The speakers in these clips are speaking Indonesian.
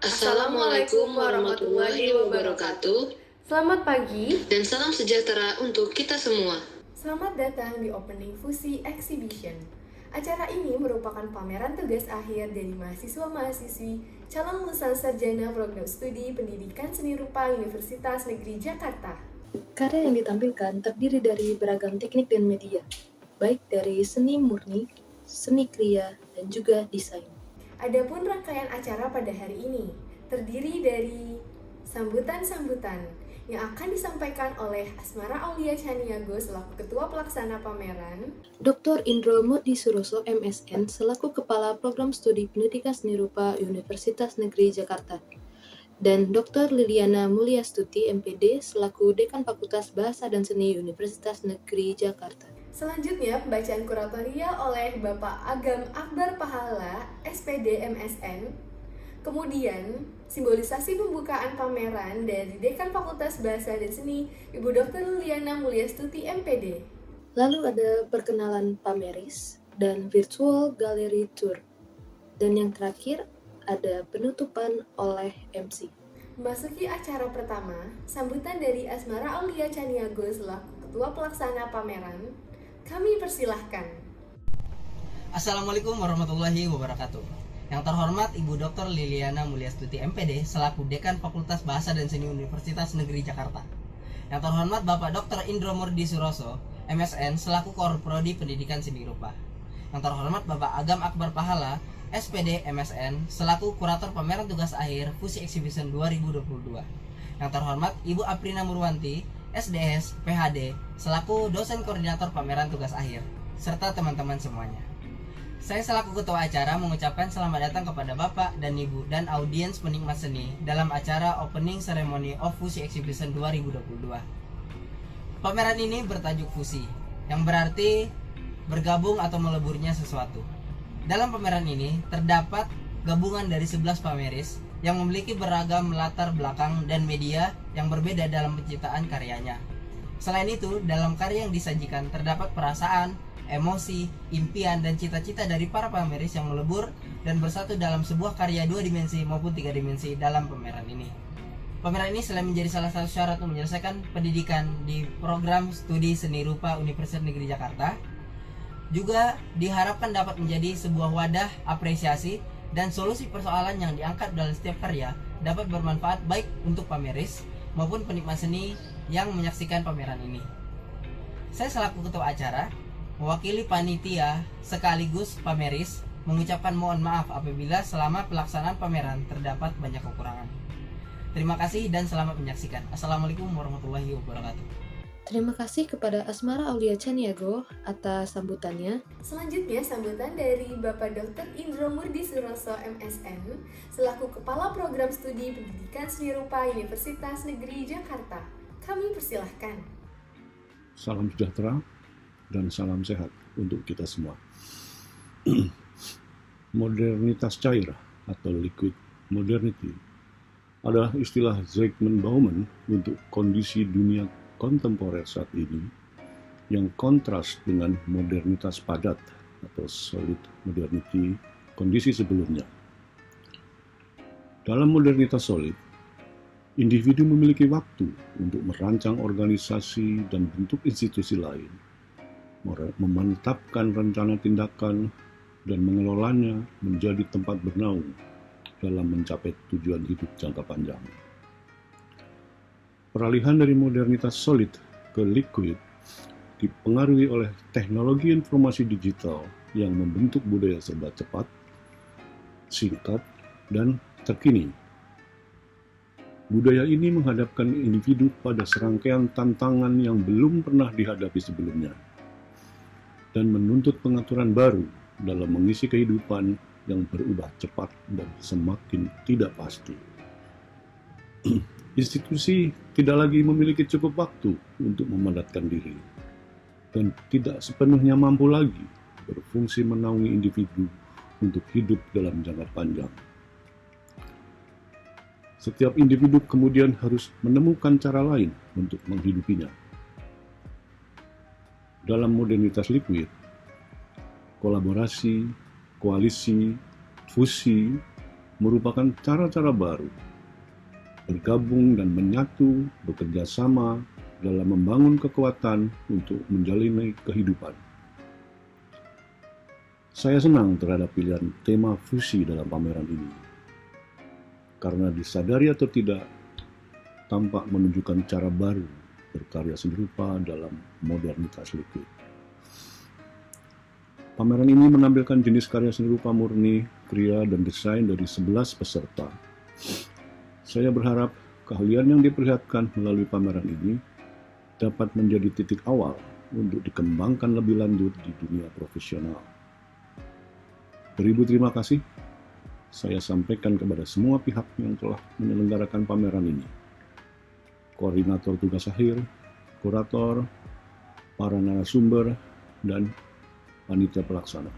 Assalamualaikum warahmatullahi wabarakatuh. Selamat pagi, Dan salam sejahtera untuk kita semua. selamat datang di Opening Fusi Exhibition. Acara ini merupakan pameran tugas akhir dari mahasiswa-mahasiswi calon lulusan sarjana program studi pendidikan seni rupa Universitas Negeri Jakarta. Karya yang ditampilkan terdiri dari beragam teknik dan media, baik dari seni murni, seni kriya, dan juga desain. Adapun rangkaian acara pada hari ini terdiri dari sambutan-sambutan yang akan disampaikan oleh Asmara Aulia Chaniago selaku Ketua Pelaksana Pameran, Dr. Indro Murdi Suroso, MSN, selaku Kepala Program Studi Pendidikan Seni Rupa Universitas Negeri Jakarta, dan Dr. Liliana Mulyastuti, MPD, selaku Dekan Fakultas Bahasa dan Seni Universitas Negeri Jakarta. Selanjutnya, pembacaan kuratoria oleh Bapak Agam Akbar Pahala, SPD MSN. Kemudian, simbolisasi pembukaan pameran dari Dekan Fakultas Bahasa dan Seni, Ibu Dr. Liliana Mulyastuti, MPD. Lalu ada perkenalan pameris dan virtual gallery tour. Dan yang terakhir ada penutupan oleh MC. Memasuki acara pertama, sambutan dari Asmara Aulia Chaniago selaku Ketua Pelaksana Pameran, kami persilahkan. Assalamualaikum warahmatullahi wabarakatuh. Yang terhormat Ibu Dr. Liliana Mulyastuti MPD selaku Dekan Fakultas Bahasa dan Seni Universitas Negeri Jakarta. Yang terhormat Bapak Dr. Indro Murdi Suroso, MSN selaku Korprodi Pendidikan Seni Rupa. Yang terhormat Bapak Agam Akbar Pahala, SPD MSN selaku Kurator Pameran Tugas Akhir Fusi Exhibition 2022. Yang terhormat Ibu Aprina Murwanti, SDS, PhD, selaku Dosen Koordinator Pameran Tugas Akhir, serta teman-teman semuanya. Saya selaku ketua acara mengucapkan selamat datang kepada Bapak dan Ibu dan audiens penikmat seni dalam acara Opening Ceremony of Fusi Exhibition 2022. Pameran ini bertajuk Fusi, yang berarti bergabung atau meleburnya sesuatu. Dalam pameran ini terdapat gabungan dari 11 pameris yang memiliki beragam latar belakang dan media yang berbeda dalam penciptaan karyanya. Selain itu, dalam karya yang disajikan terdapat perasaan, emosi, impian, dan cita-cita dari para pameris yang melebur dan bersatu dalam sebuah karya 2 dimensi maupun 3 dimensi dalam pameran ini. Pameran ini selain menjadi salah satu syarat untuk menyelesaikan pendidikan di program studi seni rupa Universitas Negeri Jakarta, juga diharapkan dapat menjadi sebuah wadah apresiasi dan solusi persoalan yang diangkat dalam setiap karya dapat bermanfaat baik untuk pameris maupun penikmat seni yang menyaksikan pameran ini. Saya selaku ketua acara, mewakili panitia sekaligus pameris, mengucapkan mohon maaf apabila selama pelaksanaan pameran terdapat banyak kekurangan. Terima kasih dan selamat menyaksikan. Assalamualaikum warahmatullahi wabarakatuh. Terima kasih kepada Asmara Aulia Chaniago atas sambutannya. Selanjutnya, sambutan dari Bapak Dr. Indro Murdi Suroso, MSN, selaku Kepala Program Studi Pendidikan Seni Rupa Universitas Negeri Jakarta. Kami persilahkan. Salam sejahtera dan salam sehat untuk kita semua. Modernitas cair atau liquid modernity adalah istilah Zygmunt Bauman untuk kondisi dunia kontemporer saat ini yang kontras dengan modernitas padat atau solid modernity kondisi sebelumnya. Dalam modernitas solid, individu memiliki waktu untuk merancang organisasi dan bentuk institusi lain, memantapkan rencana tindakan, dan mengelolanya menjadi tempat bernaung dalam mencapai tujuan hidup jangka panjang. Peralihan dari modernitas solid ke liquid dipengaruhi oleh teknologi informasi digital yang membentuk budaya serba cepat, singkat, dan terkini. Budaya ini menghadapkan individu pada serangkaian tantangan yang belum pernah dihadapi sebelumnya dan menuntut pengaturan baru dalam mengisi kehidupan yang berubah cepat dan semakin tidak pasti. Institusi tidak lagi memiliki cukup waktu untuk memadatkan diri dan tidak sepenuhnya mampu lagi berfungsi menaungi individu untuk hidup dalam jangka panjang. Setiap individu kemudian harus menemukan cara lain untuk menghidupinya. Dalam modernitas liquid, kolaborasi, koalisi, fusi, merupakan cara-cara baru bergabung dan menyatu, bekerja sama dalam membangun kekuatan untuk menjalani kehidupan. Saya senang terhadap pilihan tema fusi dalam pameran ini, karena disadari atau tidak, tampak menunjukkan cara baru berkarya seni rupa dalam modernitas liquid. Pameran ini menampilkan jenis karya seni rupa murni, kriya, dan desain dari 11 peserta. Saya berharap keahlian yang diperlihatkan melalui pameran ini dapat menjadi titik awal untuk dikembangkan lebih lanjut di dunia profesional. Beribu terima kasih saya sampaikan kepada semua pihak yang telah menyelenggarakan pameran ini. Koordinator tugas akhir, kurator, para narasumber, dan panitia pelaksana.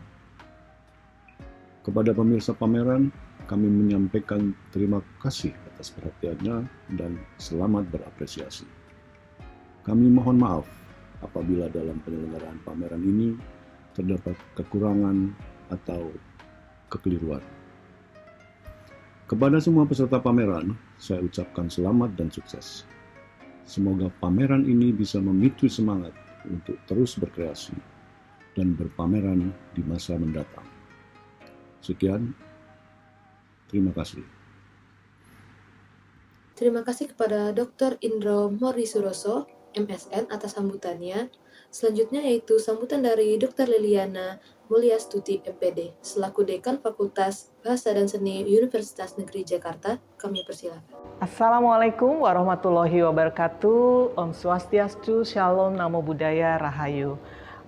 Kepada pemirsa pameran, kami menyampaikan terima kasih atas perhatiannya dan selamat berapresiasi. Kami mohon maaf apabila dalam penyelenggaraan pameran ini terdapat kekurangan atau kekeliruan. Kepada semua peserta pameran, saya ucapkan selamat dan sukses. Semoga pameran ini bisa memicu semangat untuk terus berkreasi dan berpameran di masa mendatang. Sekian, terima kasih. Terima kasih kepada Dr. Indro Mordisuroso, MSN, atas sambutannya. Selanjutnya yaitu sambutan dari Dr. Liliana Mulyastuti, MPD, selaku Dekan Fakultas Bahasa dan Seni Universitas Negeri Jakarta. Kami persilakan. Assalamualaikum warahmatullahi wabarakatuh. Om Swastiastu, Shalom, Namo Buddhaya, Rahayu.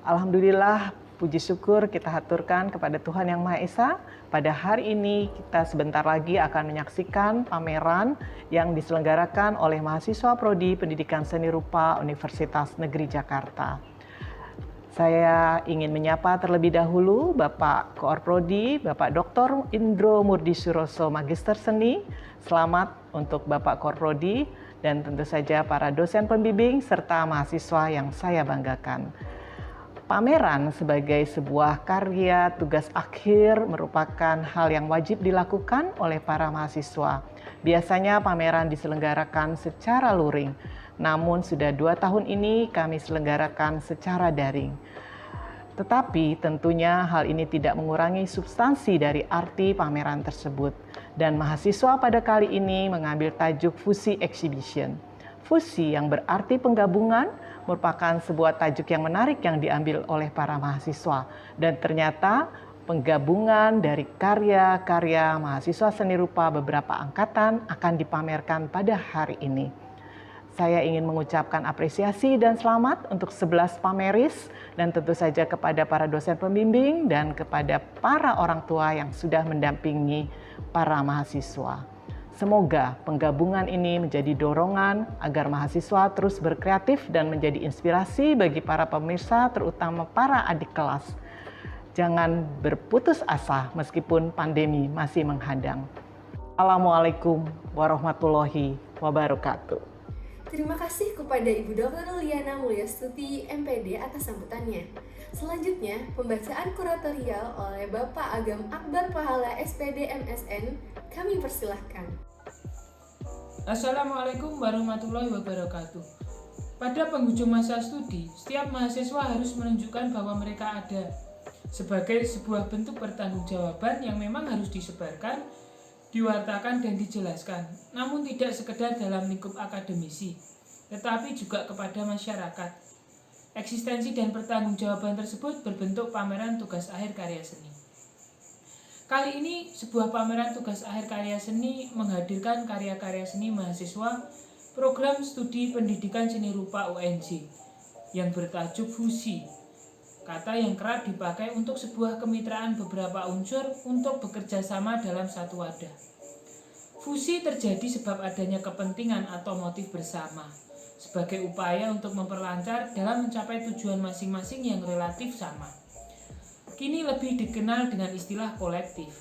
Alhamdulillah, puji syukur kita haturkan kepada Tuhan Yang Maha Esa. Pada hari ini kita sebentar lagi akan menyaksikan pameran yang diselenggarakan oleh mahasiswa Prodi Pendidikan Seni Rupa Universitas Negeri Jakarta. Saya ingin menyapa terlebih dahulu Bapak Koor Prodi, Bapak Dr. Indro Mordisuroso, Magister Seni. Selamat untuk Bapak Koor Prodi dan tentu saja para dosen pembimbing serta mahasiswa yang saya banggakan. Pameran sebagai sebuah karya tugas akhir merupakan hal yang wajib dilakukan oleh para mahasiswa. Biasanya pameran diselenggarakan secara luring, namun sudah 2 tahun ini kami selenggarakan secara daring. Tetapi tentunya hal ini tidak mengurangi substansi dari arti pameran tersebut. Dan mahasiswa pada kali ini mengambil tajuk Fusi Exhibition. Fusi yang berarti penggabungan merupakan sebuah tajuk yang menarik yang diambil oleh para mahasiswa. Dan ternyata penggabungan dari karya-karya mahasiswa seni rupa beberapa angkatan akan dipamerkan pada hari ini. Saya ingin mengucapkan apresiasi dan selamat untuk 11 pameris dan tentu saja kepada para dosen pembimbing dan kepada para orang tua yang sudah mendampingi para mahasiswa. Semoga penggabungan ini menjadi dorongan agar mahasiswa terus berkreatif dan menjadi inspirasi bagi para pemirsa, terutama para adik kelas. Jangan berputus asa meskipun pandemi masih menghadang. Assalamualaikum warahmatullahi wabarakatuh. Terima kasih kepada Ibu Dr. Liliana Mulyastuti, MPD, atas sambutannya. Selanjutnya, pembacaan kuratorial oleh Bapak Agam Akbar Pahala, SPD, MSN. Kami persilahkan. Assalamualaikum warahmatullahi wabarakatuh. Pada penghujung masa studi, setiap mahasiswa harus menunjukkan bahwa mereka ada sebagai sebuah bentuk pertanggungjawaban yang memang harus disebarkan, diwartakan dan dijelaskan, namun tidak sekedar dalam lingkup akademisi, tetapi juga kepada masyarakat. Eksistensi dan pertanggungjawaban tersebut berbentuk pameran tugas akhir karya seni. Kali ini, sebuah pameran tugas akhir karya seni menghadirkan karya-karya seni mahasiswa program studi pendidikan seni rupa UNJ yang bertajuk Fusi, kata yang kerap dipakai untuk sebuah kemitraan beberapa unsur untuk bekerja sama dalam satu wadah. Fusi terjadi sebab adanya kepentingan atau motif bersama, sebagai upaya untuk memperlancar dalam mencapai tujuan masing-masing yang relatif sama. Kini lebih dikenal dengan istilah kolektif.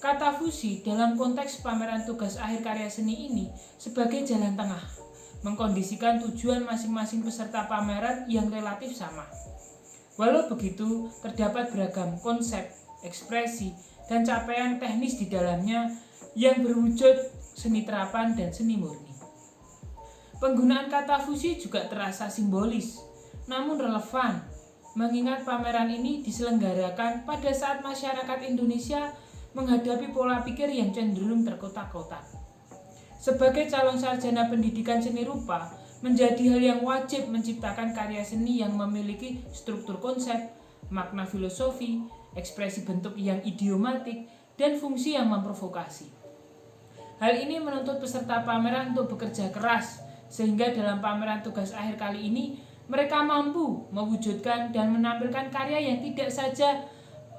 Kata fusi dalam konteks pameran tugas akhir karya seni ini sebagai jalan tengah, mengkondisikan tujuan masing-masing peserta pameran yang relatif sama. Walau begitu, terdapat beragam konsep, ekspresi, dan capaian teknis di dalamnya yang berwujud seni terapan dan seni murni. Penggunaan kata fusi juga terasa simbolis, namun relevan, mengingat pameran ini diselenggarakan pada saat masyarakat Indonesia menghadapi pola pikir yang cenderung terkotak-kotak. Sebagai calon sarjana pendidikan seni rupa, menjadi hal yang wajib menciptakan karya seni yang memiliki struktur konsep, makna filosofi, ekspresi bentuk yang idiomatik, dan fungsi yang memprovokasi. Hal ini menuntut peserta pameran untuk bekerja keras, sehingga dalam pameran tugas akhir kali ini, mereka mampu mewujudkan dan menampilkan karya yang tidak saja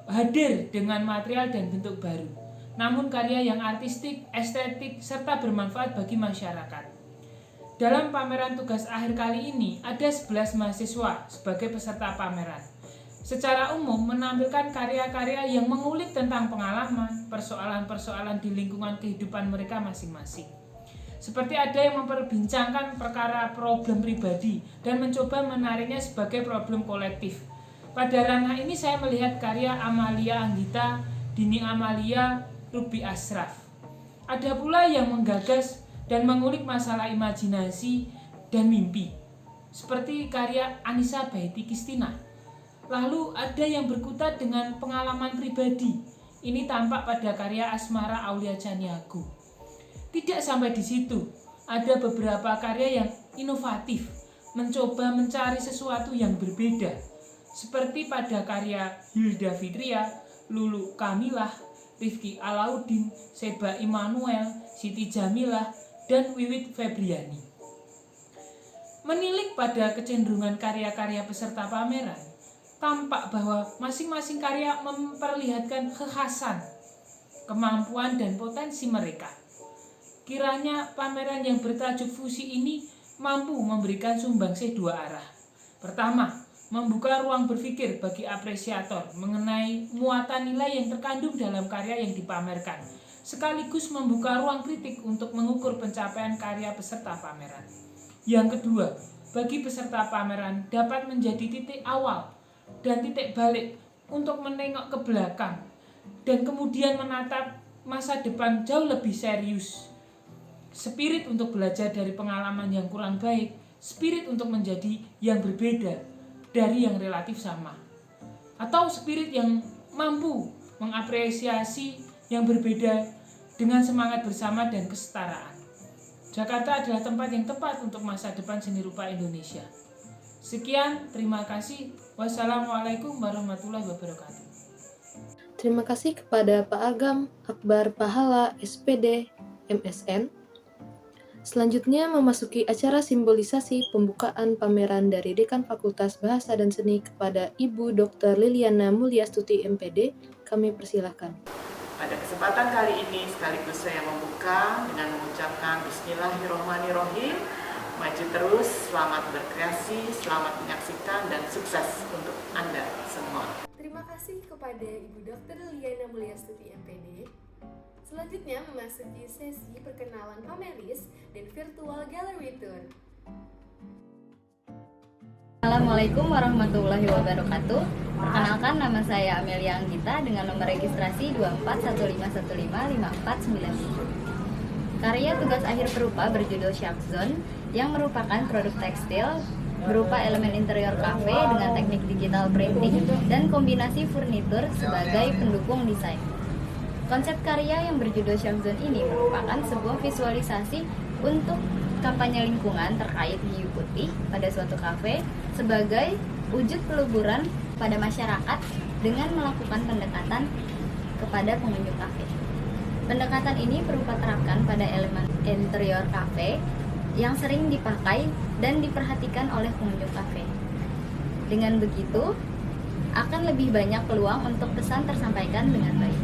hadir dengan material dan bentuk baru, namun karya yang artistik, estetik, serta bermanfaat bagi masyarakat. Dalam pameran tugas akhir kali ini, ada 11 mahasiswa sebagai peserta pameran. Secara umum menampilkan karya-karya yang mengulik tentang pengalaman, persoalan-persoalan di lingkungan kehidupan mereka masing-masing. Seperti ada yang memperbincangkan perkara problem pribadi dan mencoba menariknya sebagai problem kolektif. Pada ranah ini saya melihat karya Amalia Anggita, Dini Amalia, Ruby Ashraf. Ada pula yang menggagas dan mengulik masalah imajinasi dan mimpi, seperti karya Anissa Baiti Kistina. Lalu ada yang berkutat dengan pengalaman pribadi. Ini tampak pada karya Asmara Aulia Caniago. Tidak sampai di situ, ada beberapa karya yang inovatif, mencoba mencari sesuatu yang berbeda, seperti pada karya Hilda Fitria, Lulu Kamilah, Rifki Alauddin, Seba Immanuel, Siti Jamilah, dan Wiwit Febriani. Menilik pada kecenderungan karya-karya peserta pameran, tampak bahwa masing-masing karya memperlihatkan kekhasan, kemampuan, dan potensi mereka. Kiranya pameran yang bertajuk fusi ini mampu memberikan sumbangsih dua arah. Pertama, membuka ruang berpikir bagi apresiator mengenai muatan nilai yang terkandung dalam karya yang dipamerkan, sekaligus membuka ruang kritik untuk mengukur pencapaian karya peserta pameran. Yang kedua, bagi peserta pameran dapat menjadi titik awal dan titik balik untuk menengok ke belakang dan kemudian menatap masa depan jauh lebih serius. Spirit untuk belajar dari pengalaman yang kurang baik, spirit untuk menjadi yang berbeda dari yang relatif sama, atau spirit yang mampu mengapresiasi yang berbeda dengan semangat bersama dan kesetaraan. Jakarta adalah tempat yang tepat untuk masa depan seni rupa Indonesia. Sekian, terima kasih. Wassalamualaikum warahmatullahi wabarakatuh. Terima kasih kepada Pak Agam Akbar Pahala, SPD, MSN. Selanjutnya memasuki acara simbolisasi pembukaan pameran dari Dekan Fakultas Bahasa dan Seni kepada Ibu Dr. Liliana Mulyastuti MPD, kami persilahkan. Pada kesempatan kali ini sekaligus saya membuka dengan mengucapkan Bismillahirrahmanirrahim. Maju terus, selamat berkreasi, selamat menyaksikan, dan sukses untuk Anda semua. Terima kasih kepada Ibu Dr. Liliana Mulyastuti MPD. Selanjutnya memasuki sesi perkenalan pameris dan virtual gallery tour. Assalamualaikum warahmatullahi wabarakatuh. Perkenalkan, nama saya Amelia Anggita dengan nomor registrasi 2415155490. Karya tugas akhir berupa berjudul Shark Zone yang merupakan produk tekstil berupa elemen interior cafe dengan teknik digital printing dan kombinasi furnitur sebagai pendukung desain. Konsep karya yang berjudul Shark Zone ini merupakan sebuah visualisasi untuk kampanye lingkungan terkait hiu putih pada suatu kafe sebagai wujud peluburan pada masyarakat dengan melakukan pendekatan kepada pengunjung kafe. Pendekatan ini berupa terapkan pada elemen interior kafe yang sering dipakai dan diperhatikan oleh pengunjung kafe. Dengan begitu, akan lebih banyak peluang untuk pesan tersampaikan dengan baik.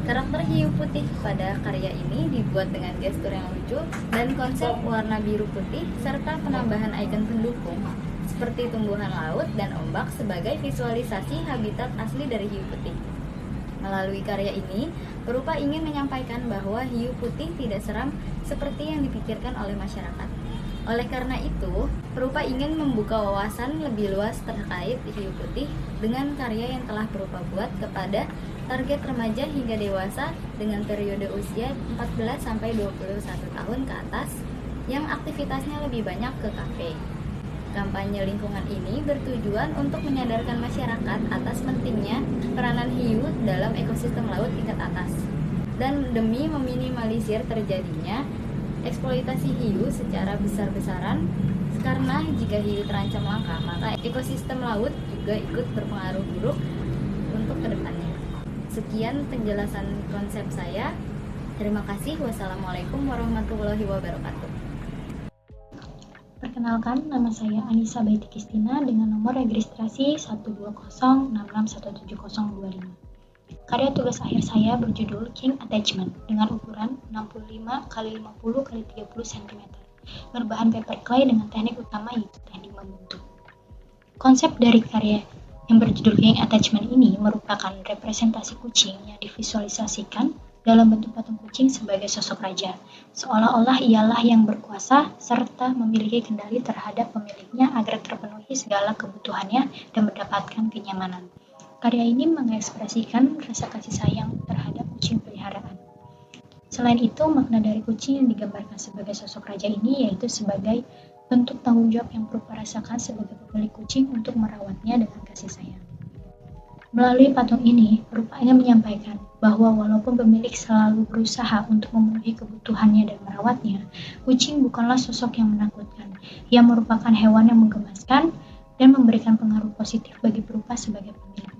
Karakter hiu putih pada karya ini dibuat dengan gestur yang lucu dan konsep warna biru putih serta penambahan ikon pendukung seperti tumbuhan laut dan ombak sebagai visualisasi habitat asli dari hiu putih. Melalui karya ini, Perupa ingin menyampaikan bahwa hiu putih tidak seram seperti yang dipikirkan oleh masyarakat. Oleh karena itu, Perupa ingin membuka wawasan lebih luas terkait hiu putih dengan karya yang telah Perupa buat kepada target remaja hingga dewasa dengan periode usia 14-21 tahun ke atas yang aktivitasnya lebih banyak ke kafe. Kampanye lingkungan ini bertujuan untuk menyadarkan masyarakat atas pentingnya peranan hiu dalam ekosistem laut tingkat atas dan demi meminimalisir terjadinya eksploitasi hiu secara besar-besaran, karena jika hiu terancam langka maka ekosistem laut juga ikut berpengaruh buruk untuk kedepannya. Sekian penjelasan konsep saya. Terima kasih. Wassalamualaikum warahmatullahi wabarakatuh. Perkenalkan, nama saya Anissa Baiti Kristina dengan nomor registrasi 12066177025. Karya tugas akhir saya berjudul King Attachment dengan ukuran 65x50x30 cm. Berbahan paper clay dengan teknik utama yaitu teknik membentuk. Konsep dari karya yang berjudul King Attachment ini merupakan representasi kucing yang divisualisasikan dalam bentuk patung kucing sebagai sosok raja, seolah-olah ialah yang berkuasa serta memiliki kendali terhadap pemiliknya agar terpenuhi segala kebutuhannya dan mendapatkan kenyamanan. Karya ini mengekspresikan rasa kasih sayang terhadap kucing peliharaan. Selain itu, makna dari kucing yang digambarkan sebagai sosok raja ini yaitu sebagai bentuk tanggung jawab yang Prupa rasakan sebagai pemilik kucing untuk merawatnya dengan kasih sayang. Melalui patung ini, Prupa ingin menyampaikan bahwa walaupun pemilik selalu berusaha untuk memenuhi kebutuhannya dan merawatnya, kucing bukanlah sosok yang menakutkan. Ia merupakan hewan yang menggemaskan dan memberikan pengaruh positif bagi Prupa sebagai pemiliknya.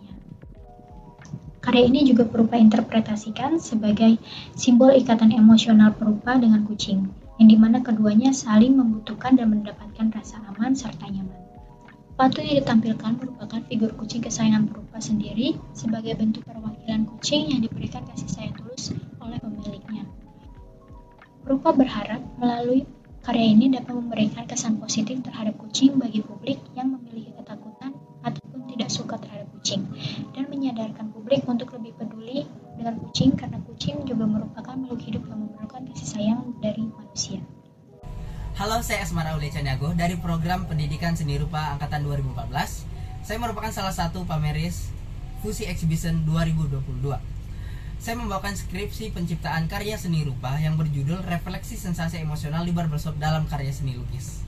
Karya ini juga Prupa interpretasikan sebagai simbol ikatan emosional Prupa dengan kucing, yang dimana keduanya saling membutuhkan dan mendapatkan rasa aman serta nyaman. Patung yang ditampilkan merupakan figur kucing kesayangan Prupa sendiri sebagai bentuk perwakilan kucing yang diberikan kasih sayang tulus oleh pemiliknya. Prupa berharap melalui karya ini dapat memberikan kesan positif terhadap kucing bagi publik yang memiliki ketakutan ataupun tidak suka terhadap kucing, dan menyadarkan publik untuk lebih peduli dengan kucing karena kucing juga merupakan makhluk hidup yang memerlukan kasih sayang dari manusia. Halo, saya Asmara Aulia Caniago dari Program Pendidikan Seni Rupa Angkatan 2014. Saya merupakan salah satu pameris Fusi Exhibition 2022. Saya membawakan skripsi penciptaan karya seni rupa yang berjudul Refleksi Sensasi Emosional di Barbershop dalam karya seni lukis.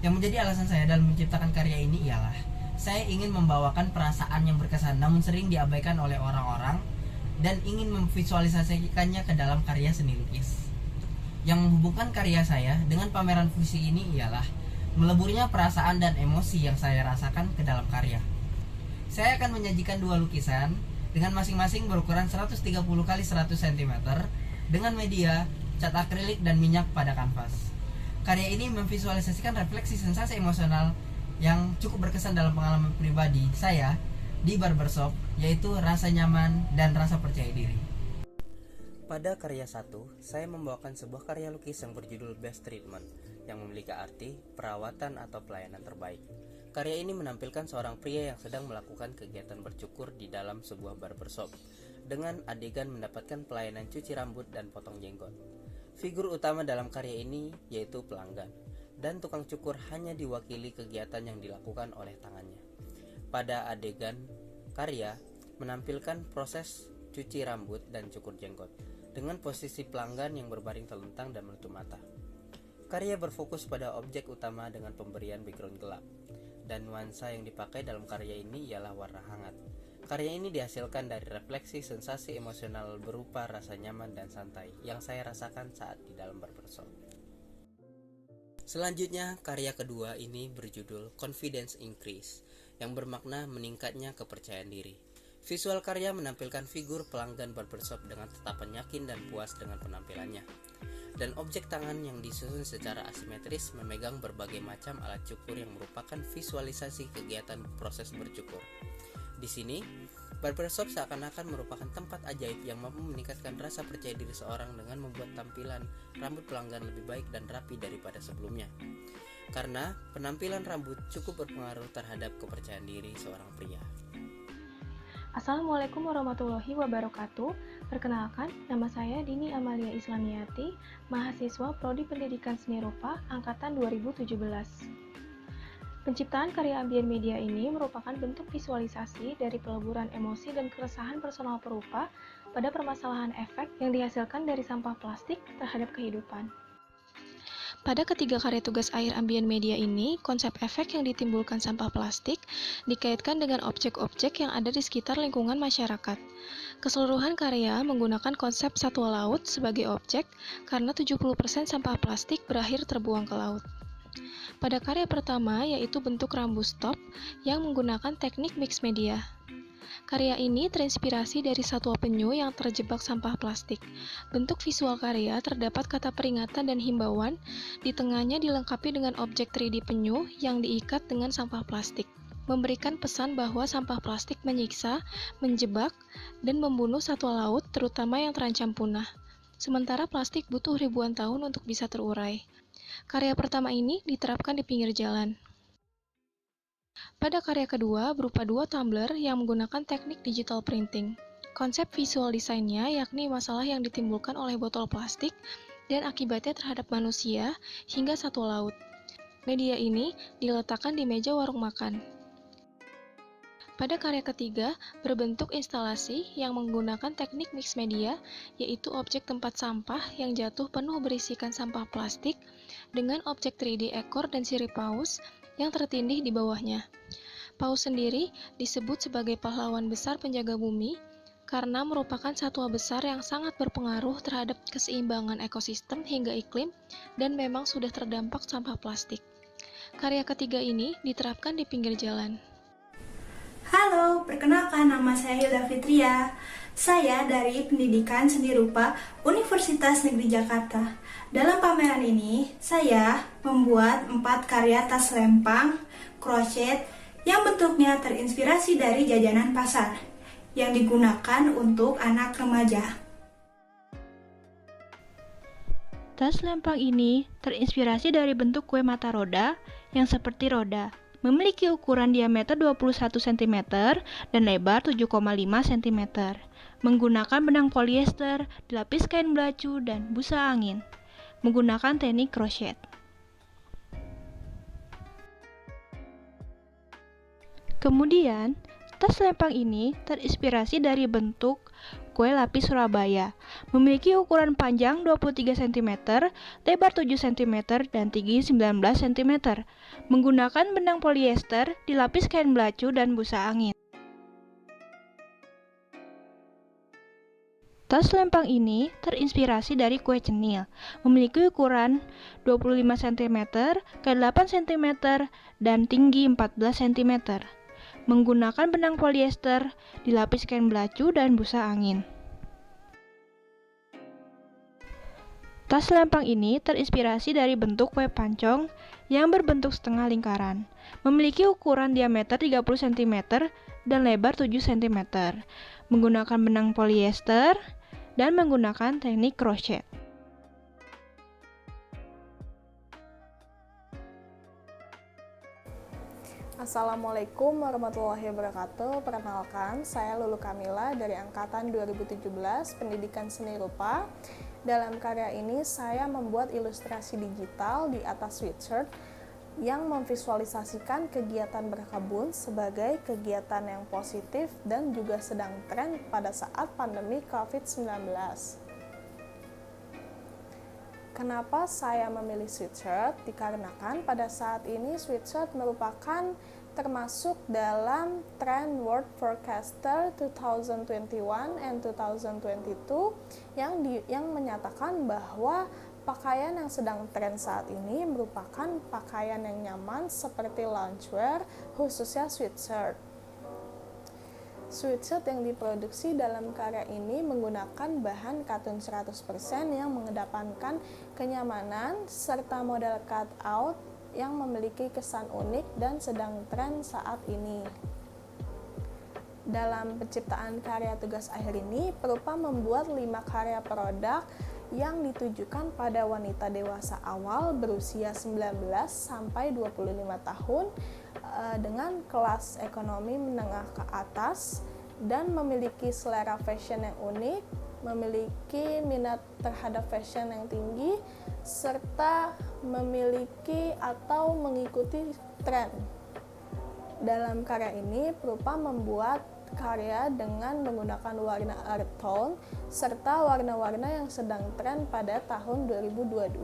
Yang menjadi alasan saya dalam menciptakan karya ini ialah saya ingin membawakan perasaan yang berkesan namun sering diabaikan oleh orang-orang dan ingin memvisualisasikannya ke dalam karya seni lukis. Yang menghubungkan karya saya dengan pameran fusi ini ialah meleburnya perasaan dan emosi yang saya rasakan ke dalam karya. Saya akan menyajikan dua lukisan dengan masing-masing berukuran 130x100 cm dengan media cat akrilik dan minyak pada kanvas. Karya ini memvisualisasikan refleksi sensasi emosional yang cukup berkesan dalam pengalaman pribadi saya di barbershop, yaitu rasa nyaman dan rasa percaya diri. Pada karya 1, saya membawakan sebuah karya lukis yang berjudul Best Treatment, yang memiliki arti perawatan atau pelayanan terbaik. Karya ini menampilkan seorang pria yang sedang melakukan kegiatan bercukur di dalam sebuah barbershop, dengan adegan mendapatkan pelayanan cuci rambut dan potong jenggot. Figur utama dalam karya ini yaitu pelanggan, dan tukang cukur hanya diwakili kegiatan yang dilakukan oleh tangannya. Pada adegan karya menampilkan proses cuci rambut dan cukur jenggot, dengan posisi pelanggan yang berbaring telentang dan menutup mata. Karya berfokus pada objek utama dengan pemberian background gelap, dan nuansa yang dipakai dalam karya ini ialah warna hangat. Karya ini dihasilkan dari refleksi sensasi emosional berupa rasa nyaman dan santai yang saya rasakan saat di dalam barbershop. Selanjutnya, karya kedua ini berjudul Confidence Increase, yang bermakna meningkatnya kepercayaan diri. Visual karya menampilkan figur pelanggan barbershop dengan tatapan yakin dan puas dengan penampilannya, dan objek tangan yang disusun secara asimetris memegang berbagai macam alat cukur yang merupakan visualisasi kegiatan proses bercukur. Di sini, barbershop seakan-akan merupakan tempat ajaib yang mampu meningkatkan rasa percaya diri seorang dengan membuat tampilan rambut pelanggan lebih baik dan rapi daripada sebelumnya. Karena penampilan rambut cukup berpengaruh terhadap kepercayaan diri seorang pria. Assalamualaikum warahmatullahi wabarakatuh. Perkenalkan, nama saya Dini Amalia Islamiyati, mahasiswa Prodi Pendidikan Seni Rupa Angkatan 2017. Penciptaan karya ambien media ini merupakan bentuk visualisasi dari peleburan emosi dan keresahan personal perupa pada permasalahan efek yang dihasilkan dari sampah plastik terhadap kehidupan. Pada ketiga karya tugas akhir ambien media ini, konsep efek yang ditimbulkan sampah plastik dikaitkan dengan objek-objek yang ada di sekitar lingkungan masyarakat. Keseluruhan karya menggunakan konsep satwa laut sebagai objek karena 70% sampah plastik berakhir terbuang ke laut. Pada karya pertama yaitu bentuk rambu stop yang menggunakan teknik mix media. Karya ini terinspirasi dari satwa penyu yang terjebak sampah plastik. Bentuk visual karya terdapat kata peringatan dan himbauan, di tengahnya dilengkapi dengan objek 3D penyu yang diikat dengan sampah plastik, memberikan pesan bahwa sampah plastik menyiksa, menjebak, dan membunuh satwa laut terutama yang terancam punah. Sementara plastik butuh ribuan tahun untuk bisa terurai. Karya pertama ini diterapkan di pinggir jalan. Pada karya kedua berupa 2 tumbler yang menggunakan teknik digital printing. Konsep visual desainnya yakni masalah yang ditimbulkan oleh botol plastik dan akibatnya terhadap manusia hingga satwa laut. Media ini diletakkan di meja warung makan. Pada karya ketiga berbentuk instalasi yang menggunakan teknik mix media, yaitu objek tempat sampah yang jatuh penuh berisikan sampah plastik dengan objek 3D ekor dan sirip paus yang tertindih di bawahnya. Paus sendiri disebut sebagai pahlawan besar penjaga bumi karena merupakan satwa besar yang sangat berpengaruh terhadap keseimbangan ekosistem hingga iklim dan memang sudah terdampak sampah plastik. Karya ketiga ini diterapkan di pinggir jalan. Halo, perkenalkan nama saya Hilda Fitria. Saya dari Pendidikan Seni Rupa Universitas Negeri Jakarta. Dalam pameran ini, saya membuat 4 karya tas lempang, crochet, yang bentuknya terinspirasi dari jajanan pasar, yang digunakan untuk anak remaja. Tas lempang ini terinspirasi dari bentuk kue mata roda yang seperti roda. Memiliki ukuran diameter 21 cm dan lebar 7,5 cm. Menggunakan benang polyester, dilapis kain belacu, dan busa angin. Menggunakan teknik crochet. Kemudian, tas lempang ini terinspirasi dari bentuk kue lapis Surabaya. Memiliki ukuran panjang 23 cm, lebar 7 cm, dan tinggi 19 cm. Menggunakan benang polyester, dilapis kain belacu, dan busa angin. Tas lempang ini terinspirasi dari kue cenil. Memiliki ukuran 25 cm, kain 8 cm, dan tinggi 14 cm. Menggunakan benang polyester, dilapis kain belacu, dan busa angin. Tas lempang ini terinspirasi dari bentuk kue pancong yang berbentuk setengah lingkaran. Memiliki ukuran diameter 30 cm dan lebar 7 cm. Menggunakan benang polyester dan menggunakan teknik crochet. Assalamualaikum warahmatullahi wabarakatuh. Perkenalkan, saya Lulu Kamila dari angkatan 2017 Pendidikan Seni Rupa. Dalam karya ini saya membuat ilustrasi digital di atas sweatshirt yang memvisualisasikan kegiatan berkebun sebagai kegiatan yang positif dan juga sedang tren pada saat pandemi COVID-19. Kenapa saya memilih sweatshirt? Dikarenakan pada saat ini sweatshirt merupakan termasuk dalam Trend World Forecaster 2021 and 2022 yang menyatakan bahwa pakaian yang sedang tren saat ini merupakan pakaian yang nyaman seperti loungewear, khususnya sweatshirt. Sweatshirt yang diproduksi dalam karya ini menggunakan bahan katun 100% yang mengedepankan kenyamanan serta model cut out yang memiliki kesan unik dan sedang tren saat ini. Dalam penciptaan karya tugas akhir ini, Perupa membuat 5 karya produk yang ditujukan pada wanita dewasa awal berusia 19 sampai 25 tahun dengan kelas ekonomi menengah ke atas dan memiliki selera fashion yang unik, memiliki minat terhadap fashion yang tinggi, serta memiliki atau mengikuti tren. Dalam karya ini, Perupa membuat karya dengan menggunakan warna earth tone serta warna-warna yang sedang tren pada tahun 2022.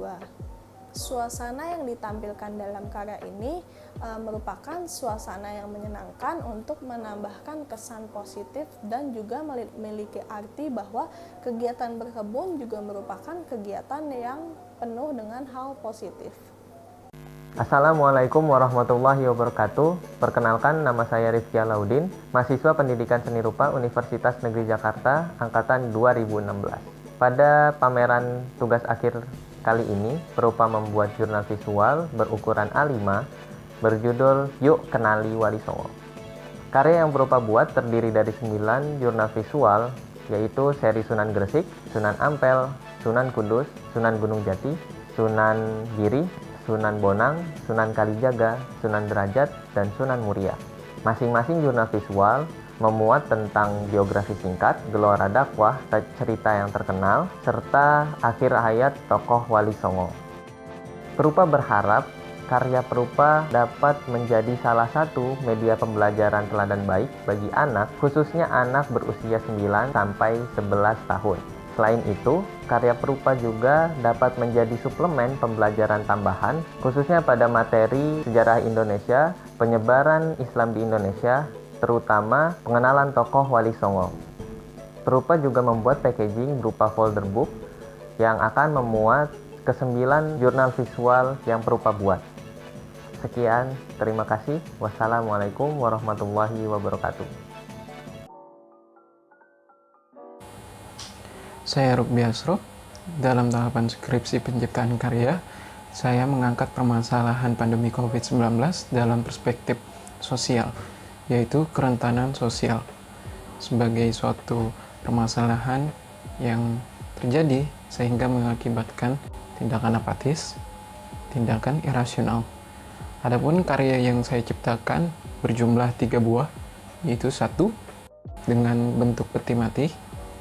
Suasana yang ditampilkan dalam karya ini merupakan suasana yang menyenangkan untuk menambahkan kesan positif dan juga memiliki arti bahwa kegiatan berkebun juga merupakan kegiatan yang penuh dengan hal positif. Assalamualaikum warahmatullahi wabarakatuh. Perkenalkan, nama saya Rizky Alaudin, mahasiswa Pendidikan Seni Rupa Universitas Negeri Jakarta angkatan 2016. Pada pameran tugas akhir kali ini, Perupa membuat jurnal visual berukuran A5 berjudul Yuk Kenali Wali Songo. Karya yang Perupa buat terdiri dari 9 jurnal visual, yaitu seri Sunan Gresik, Sunan Ampel, Sunan Kudus, Sunan Gunung Jati, Sunan Giri, Sunan Bonang, Sunan Kalijaga, Sunan Derajat, dan Sunan Muria. Masing-masing jurnal visual memuat tentang biografi singkat, gelora dakwah, cerita yang terkenal, serta akhir hayat tokoh Wali Songo. Perupa berharap karya Perupa dapat menjadi salah satu media pembelajaran teladan baik bagi anak, khususnya anak berusia 9 sampai 11 tahun. Selain itu, karya Perupa juga dapat menjadi suplemen pembelajaran tambahan, khususnya pada materi sejarah Indonesia, penyebaran Islam di Indonesia, terutama pengenalan tokoh Wali Songo. Perupa juga membuat packaging berupa folder book yang akan memuat ke-9 jurnal visual yang Perupa buat. Sekian, terima kasih. Wassalamualaikum warahmatullahi wabarakatuh. Saya Rukbi Asrof. Dalam tahapan skripsi penciptaan karya, saya mengangkat permasalahan pandemi COVID-19 dalam perspektif sosial, yaitu kerentanan sosial, sebagai suatu permasalahan yang terjadi sehingga mengakibatkan tindakan apatis, tindakan irasional. Adapun karya yang saya ciptakan berjumlah 3 buah, yaitu 1 dengan bentuk peti mati,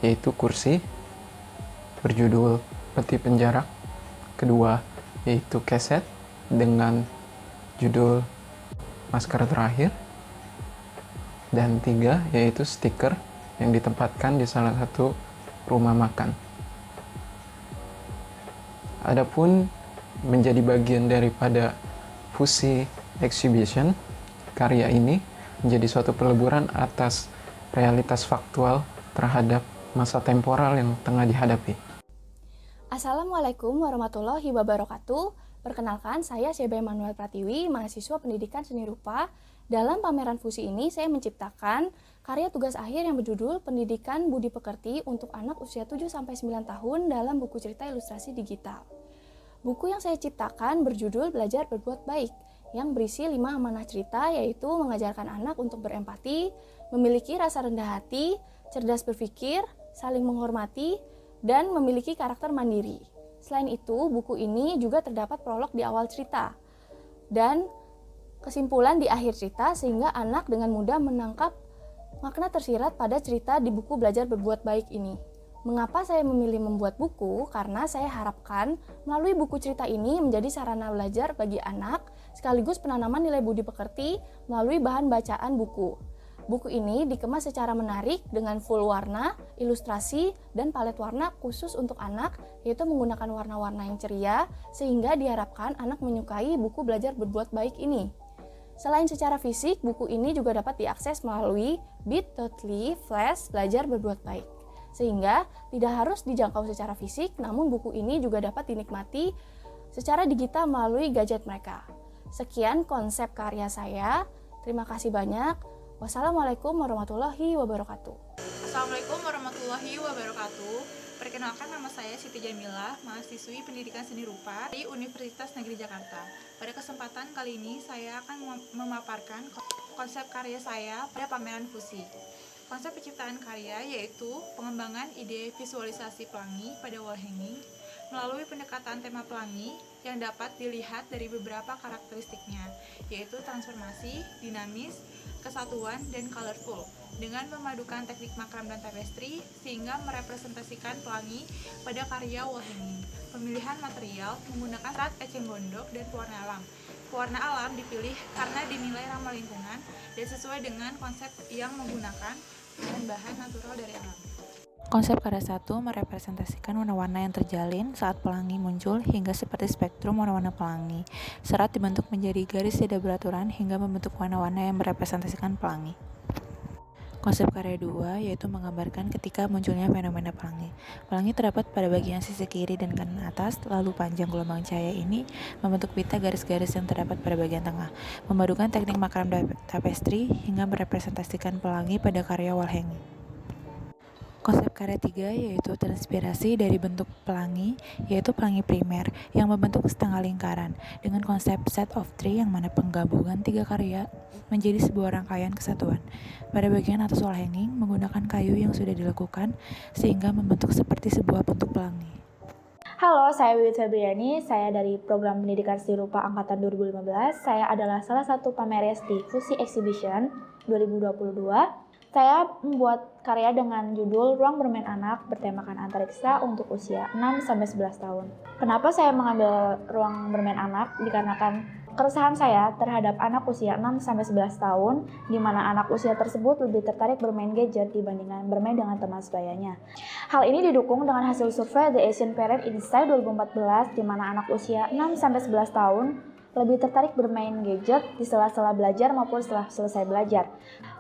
yaitu kursi, berjudul Peti Penjarak. Kedua, yaitu keset dengan judul Masker Terakhir. Dan 3, yaitu stiker yang ditempatkan di salah satu rumah makan. Adapun menjadi bagian daripada Fusi Exhibition, karya ini menjadi suatu peleburan atas realitas faktual terhadap masa temporal yang tengah dihadapi. Assalamualaikum warahmatullahi wabarakatuh. Perkenalkan, saya Syeba Emanuel Pratiwi, mahasiswa Pendidikan Seni Rupa. Dalam pameran Fusi ini, saya menciptakan karya tugas akhir yang berjudul Pendidikan Budi Pekerti untuk anak usia 7-9 tahun dalam buku cerita ilustrasi digital. Buku yang saya ciptakan berjudul Belajar Berbuat Baik, yang berisi 5 amanah cerita, yaitu mengajarkan anak untuk berempati, memiliki rasa rendah hati, cerdas berpikir, saling menghormati, dan memiliki karakter mandiri. Selain itu, buku ini juga terdapat prolog di awal cerita dan kesimpulan di akhir cerita, sehingga anak dengan mudah menangkap makna tersirat pada cerita di buku Belajar Berbuat Baik ini. Mengapa saya memilih membuat buku? Karena saya harapkan melalui buku cerita ini menjadi sarana belajar bagi anak, sekaligus penanaman nilai budi pekerti melalui bahan bacaan buku. Buku ini dikemas secara menarik dengan full warna, ilustrasi, dan palet warna khusus untuk anak, yaitu menggunakan warna-warna yang ceria, sehingga diharapkan anak menyukai buku Belajar Berbuat Baik ini. Selain secara fisik, buku ini juga dapat diakses melalui bit.ly flash Belajar Berbuat Baik, sehingga tidak harus dijangkau secara fisik, namun buku ini juga dapat dinikmati secara digital melalui gadget mereka. Sekian konsep karya saya. Terima kasih banyak. Wassalamualaikum warahmatullahi wabarakatuh. Assalamualaikum warahmatullahi wabarakatuh. Perkenalkan, nama saya Siti Jamilah, mahasiswi Pendidikan Seni Rupa di Universitas Negeri Jakarta. Pada kesempatan kali ini saya akan memaparkan konsep karya saya pada pameran Fusi. Konsep penciptaan karya yaitu pengembangan ide visualisasi pelangi pada wall hanging, melalui pendekatan tema pelangi yang dapat dilihat dari beberapa karakteristiknya, yaitu transformasi, dinamis, kesatuan, dan colorful, dengan memadukan teknik makram dan tapestry sehingga merepresentasikan pelangi pada karya wall hanging. Pemilihan material menggunakan serat eceng gondok dan pewarna alam. Pewarna alam dipilih karena dinilai ramah lingkungan dan sesuai dengan konsep yang menggunakan bahan natural dari alam. Konsep karya 1 merepresentasikan warna-warna yang terjalin saat pelangi muncul hingga seperti spektrum warna-warna pelangi. Serat dibentuk menjadi garis tidak beraturan hingga membentuk warna-warna yang merepresentasikan pelangi. Konsep karya 2 yaitu menggambarkan ketika munculnya fenomena pelangi. Pelangi terdapat pada bagian sisi kiri dan kanan atas, lalu panjang gelombang cahaya ini membentuk pita garis-garis yang terdapat pada bagian tengah, memadukan teknik makram tapestry hingga merepresentasikan pelangi pada karya wall hanging. Konsep karya 3 yaitu terinspirasi dari bentuk pelangi, yaitu pelangi primer yang membentuk setengah lingkaran dengan konsep set of three yang mana penggabungan 3 karya menjadi sebuah rangkaian kesatuan. Pada bagian atas wall hanging menggunakan kayu yang sudah dilekukan sehingga membentuk seperti sebuah bentuk pelangi. Halo, saya Wiwit Febriani, saya dari Program Pendidikan Seni Rupa Angkatan 2015. Saya adalah salah satu pameris di Fusi Exhibition 2022. Saya membuat karya dengan judul Ruang Bermain Anak bertemakan antariksa untuk usia 6-11 tahun. Kenapa saya mengambil ruang bermain anak? Dikarenakan keresahan saya terhadap anak usia 6-11 tahun, di mana anak usia tersebut lebih tertarik bermain gadget dibandingkan bermain dengan teman sebayanya. Hal ini didukung dengan hasil survei The Asian Parent Insight 2014, di mana anak usia 6-11 tahun lebih tertarik bermain gadget di sela-sela belajar maupun setelah selesai belajar.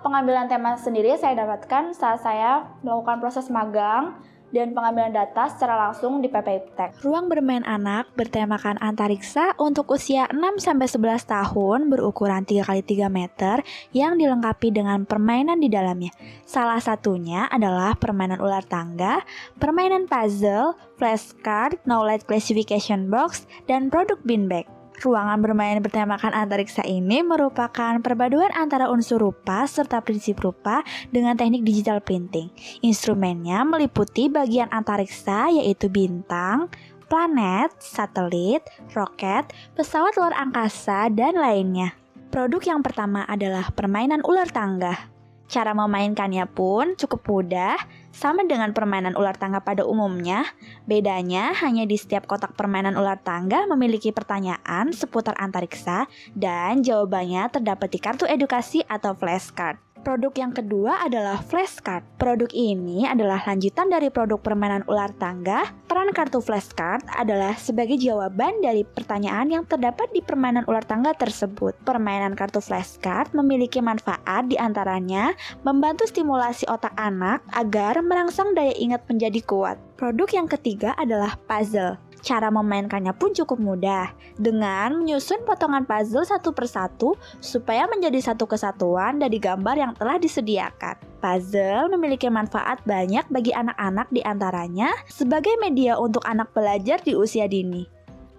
Pengambilan tema sendiri saya dapatkan saat saya melakukan proses magang dan pengambilan data secara langsung di PP Iptek. Ruang bermain anak bertemakan antariksa untuk usia 6-11 tahun berukuran 3x3 meter yang dilengkapi dengan permainan di dalamnya. Salah satunya adalah permainan ular tangga, permainan puzzle, flashcard, knowledge classification box, dan produk beanbag. Ruangan bermain bertemakan antariksa ini merupakan perpaduan antara unsur rupa serta prinsip rupa dengan teknik digital printing. Instrumennya meliputi bagian antariksa yaitu bintang, planet, satelit, roket, pesawat luar angkasa, dan lainnya. Produk yang pertama adalah permainan ular tangga. Cara memainkannya pun cukup mudah, sama dengan permainan ular tangga pada umumnya. Bedanya hanya di setiap kotak permainan ular tangga memiliki pertanyaan seputar antariksa dan jawabannya terdapat di kartu edukasi atau flashcard. Produk yang kedua adalah flashcard. Produk ini adalah lanjutan dari produk permainan ular tangga. Peran kartu flashcard adalah sebagai jawaban dari pertanyaan yang terdapat di permainan ular tangga tersebut. Permainan kartu flashcard memiliki manfaat diantaranya membantu stimulasi otak anak agar merangsang daya ingat menjadi kuat. Produk yang ketiga adalah puzzle. Cara memainkannya pun cukup mudah, dengan menyusun potongan puzzle satu persatu supaya menjadi satu kesatuan dari gambar yang telah disediakan. Puzzle memiliki manfaat banyak bagi anak-anak, diantaranya sebagai media untuk anak belajar di usia dini.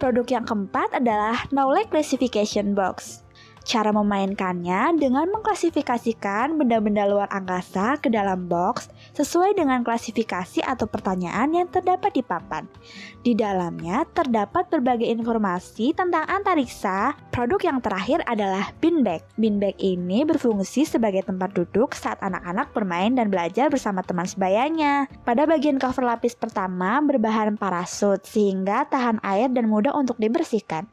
Produk yang keempat adalah knowledge classification box. Cara memainkannya dengan mengklasifikasikan benda-benda luar angkasa ke dalam box sesuai dengan klasifikasi atau pertanyaan yang terdapat di papan. Di dalamnya terdapat berbagai informasi tentang antariksa. Produk yang terakhir adalah beanbag. Beanbag ini berfungsi sebagai tempat duduk saat anak-anak bermain dan belajar bersama teman sebayanya. Pada bagian cover lapis pertama berbahan parasut sehingga tahan air dan mudah untuk dibersihkan.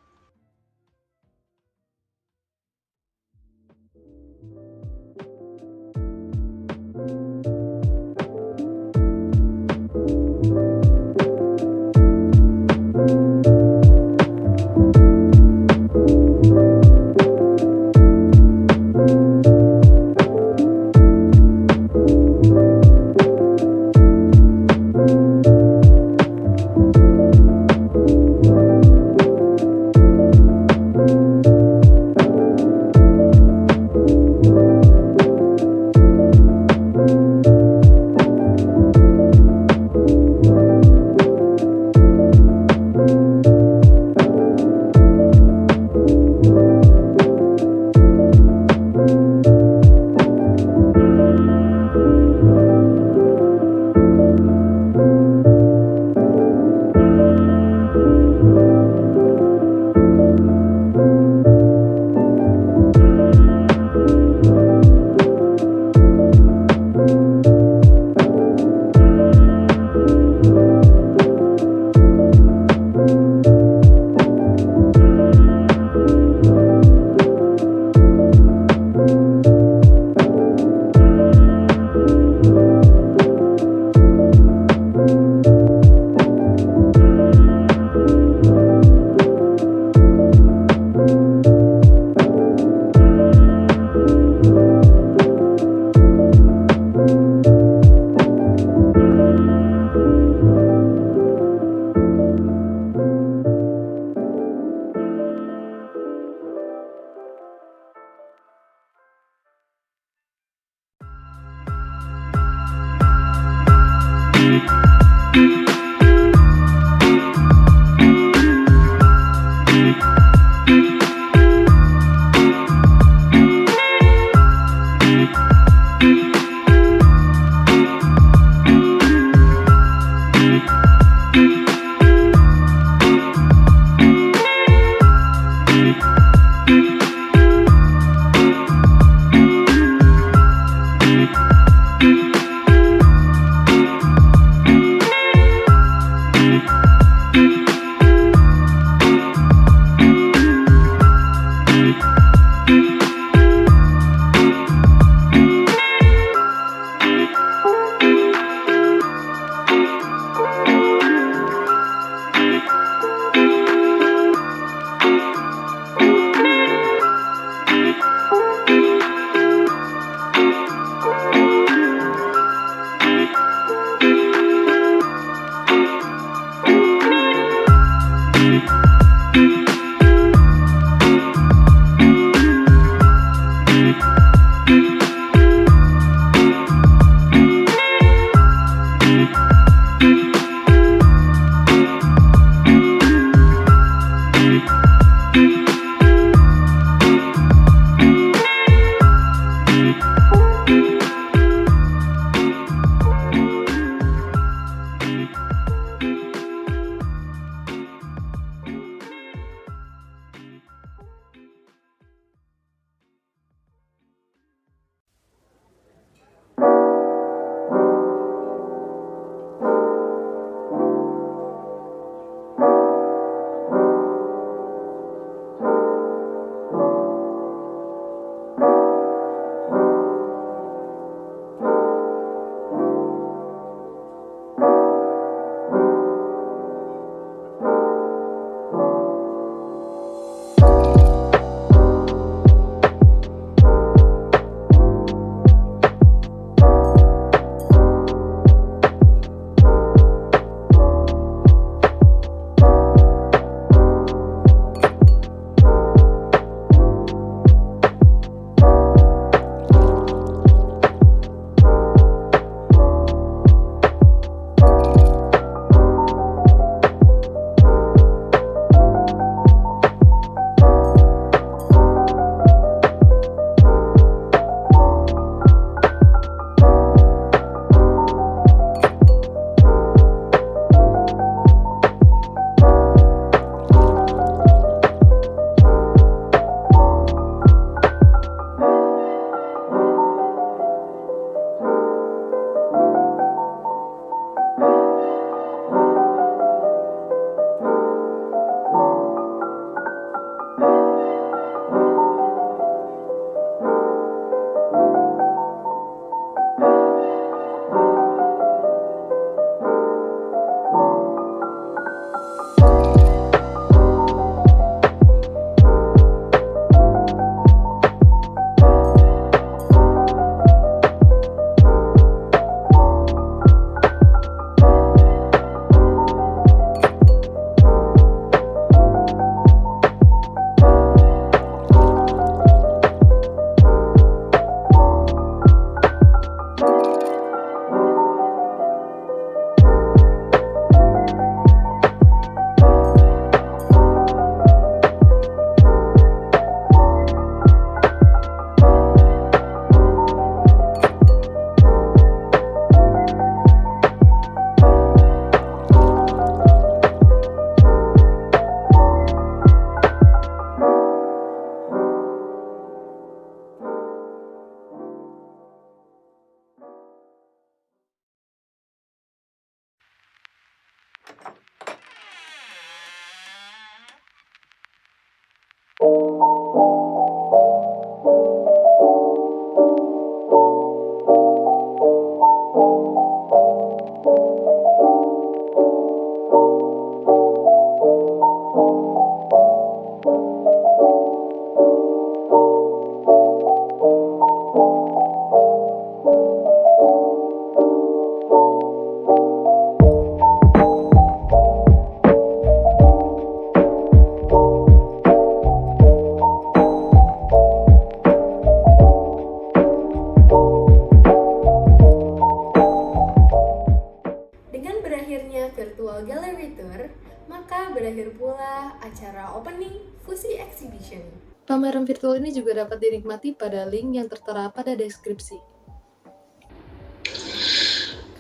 Maka berakhir pula acara opening Fusi Exhibition. Pameran virtual ini juga dapat dinikmati pada link yang tertera pada deskripsi.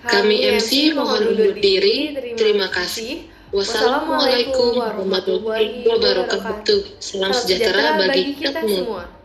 Kami MC mohon undur diri. Terima kasih. Wassalamualaikum warahmatullahi wabarakatuh. Salam sejahtera bagi kita semua.